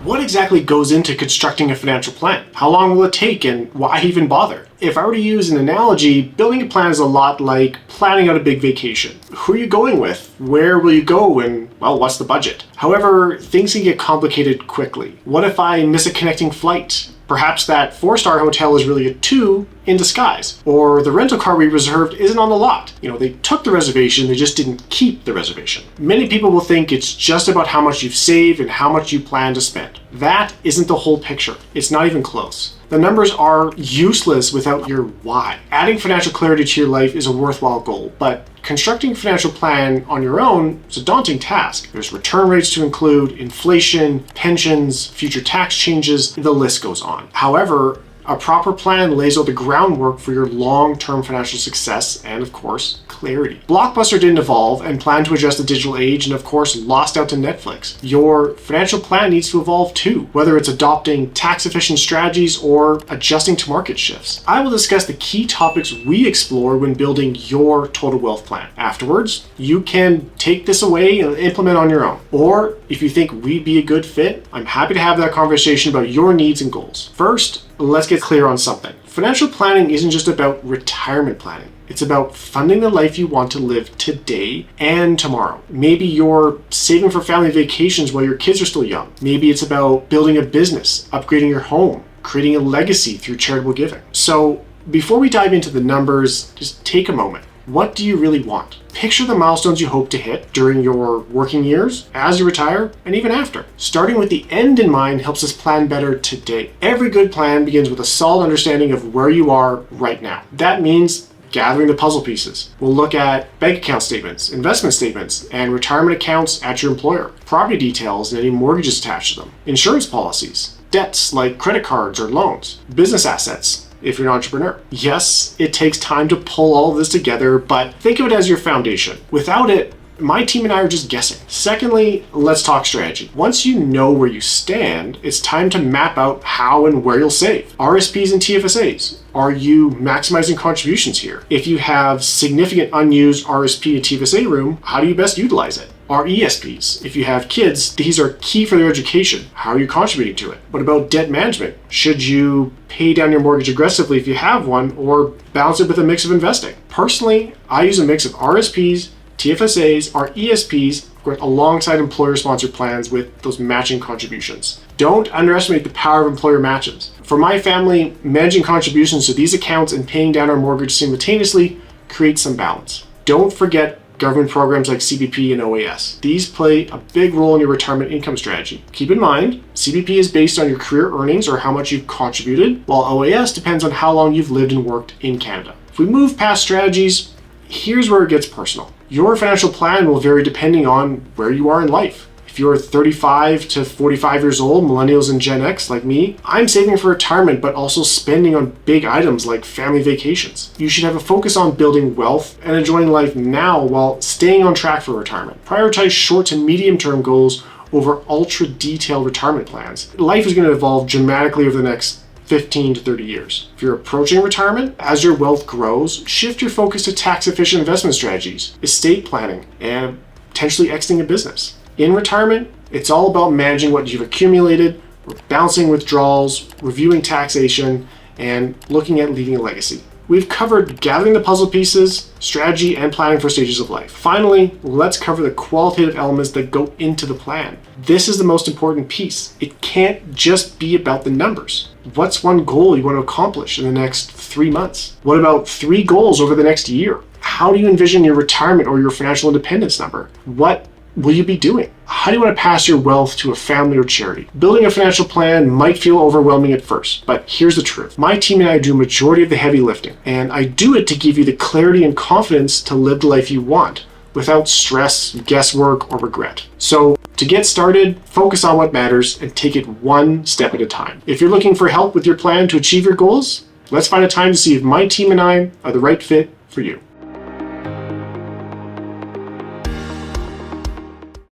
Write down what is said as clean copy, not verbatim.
What exactly goes into constructing a financial plan? How long will it take, and why even bother? If I were to use an analogy, building a plan is a lot like planning out a big vacation. Who are you going with? Where will you go? And, well, what's the budget? However, things can get complicated quickly. What if I miss a connecting flight? Perhaps that 4-star hotel is really a 2 in disguise. Or the rental car we reserved isn't on the lot. They took the reservation, they just didn't keep the reservation. Many people will think it's just about how much you've saved and how much you plan to spend. That isn't the whole picture. It's not even close. The numbers are useless without your why. Adding financial clarity to your life is a worthwhile goal, but constructing a financial plan on your own is a daunting task. There's return rates to include, inflation, pensions, future tax changes, the list goes on. However, a proper plan lays out the groundwork for your long-term financial success and, of course, clarity. Blockbuster didn't evolve and plan to address the digital age and, of course, lost out to Netflix. Your financial plan needs to evolve too, whether it's adopting tax-efficient strategies or adjusting to market shifts. I will discuss the key topics we explore when building your total wealth plan. Afterwards, you can take this away and implement on your own. Or, if you think we'd be a good fit, I'm happy to have that conversation about your needs and goals. First, let's get clear on something. Financial planning isn't just about retirement planning. It's about funding the life you want to live today and tomorrow. Maybe you're saving for family vacations while your kids are still young. Maybe it's about building a business, upgrading your home, creating a legacy through charitable giving. So before we dive into the numbers, just take a moment. What do you really want? Picture the milestones you hope to hit during your working years, as you retire, and even after. Starting with the end in mind helps us plan better today. Every good plan begins with a solid understanding of where you are right now. That means gathering the puzzle pieces. We'll look at bank account statements, investment statements, and retirement accounts at your employer, property details and any mortgages attached to them, insurance policies, debts like credit cards or loans, business assets, if you're an entrepreneur. Yes, it takes time to pull all of this together, but think of it as your foundation. Without it, my team and I are just guessing. Secondly, let's talk strategy. Once you know where you stand, it's time to map out how and where you'll save. RSPs and TFSAs. Are you maximizing contributions here? If you have significant unused RSP and TFSA room, how do you best utilize it? Are ESPs. If you have kids, these are key for their education. How are you contributing to it? What about debt management? Should you pay down your mortgage aggressively if you have one, or balance it with a mix of investing? Personally, I use a mix of RSPs, TFSAs, or ESPs alongside employer-sponsored plans with those matching contributions. Don't underestimate the power of employer matches. For my family, managing contributions to these accounts and paying down our mortgage simultaneously creates some balance. Don't forget government programs like CBP and OAS. These play a big role in your retirement income strategy. Keep in mind, CBP is based on your career earnings or how much you've contributed, while OAS depends on how long you've lived and worked in Canada. If we move past strategies, here's where it gets personal. Your financial plan will vary depending on where you are in life. If you're 35 to 45 years old, millennials and Gen X like me, I'm saving for retirement but also spending on big items like family vacations. You should have a focus on building wealth and enjoying life now while staying on track for retirement. Prioritize short to medium term goals over ultra detailed retirement plans. Life is going to evolve dramatically over the next 15 to 30 years. If you're approaching retirement, as your wealth grows, shift your focus to tax-efficient investment strategies, estate planning, and potentially exiting a business. In retirement, it's all about managing what you've accumulated, balancing withdrawals, reviewing taxation, and looking at leaving a legacy. We've covered gathering the puzzle pieces, strategy, and planning for stages of life. Finally, let's cover the qualitative elements that go into the plan. This is the most important piece. It can't just be about the numbers. What's one goal you want to accomplish in the next 3 months? What about 3 goals over the next year? How do you envision your retirement or your financial independence number? What will you be doing? How do you want to pass your wealth to a family or charity? Building a financial plan might feel overwhelming at first, but here's the truth. My team and I do a majority of the heavy lifting, and I do it to give you the clarity and confidence to live the life you want without stress, guesswork, or regret. So to get started, focus on what matters and take it one step at a time. If you're looking for help with your plan to achieve your goals, let's find a time to see if my team and I are the right fit for you.